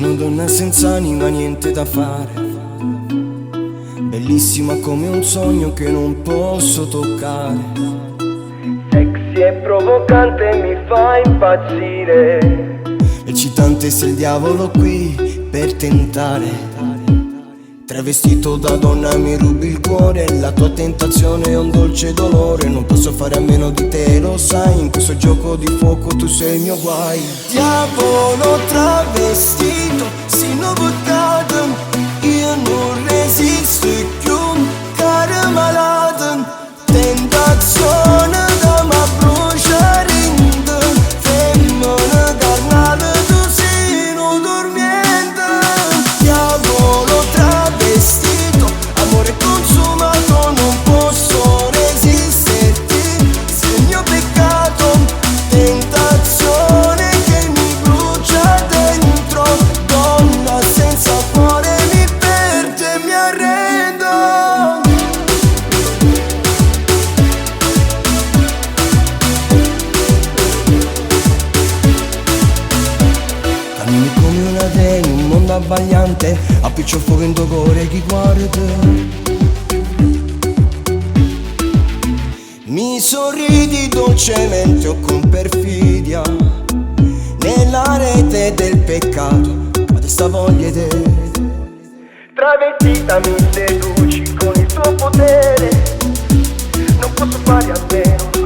una donna senza anima, niente da fare, bellissima come un sogno che non posso toccare. Sexy e provocante, mi fa impazzire. Eccitante sei il diavolo qui per tentare. Travestito da donna mi rubi il cuore, la tua tentazione è un dolce dolore. Non posso fare a meno di te, lo sai, in questo gioco di fuoco tu sei il mio guai. Diavolo travestito, sino buttato, io non resisto più, cara malato. Tentazione da ma bruciare in te, femmina carnale, tu sei un dormiente. Diavolo travestito, amore consumato, non posso resisterti, sei il mio peccato. Tentazione che mi brucia dentro, donna senza cuore mi perde e mi arrendo. Cammini come una dea in un mondo abbagliante, appiccio fuoco in tuo cuore chi guarda. Mi sorridi dolcemente o con perfidia, nella rete del peccato, ma questa voglia di te. Travestita mi seduci con il tuo potere, non posso fare a meno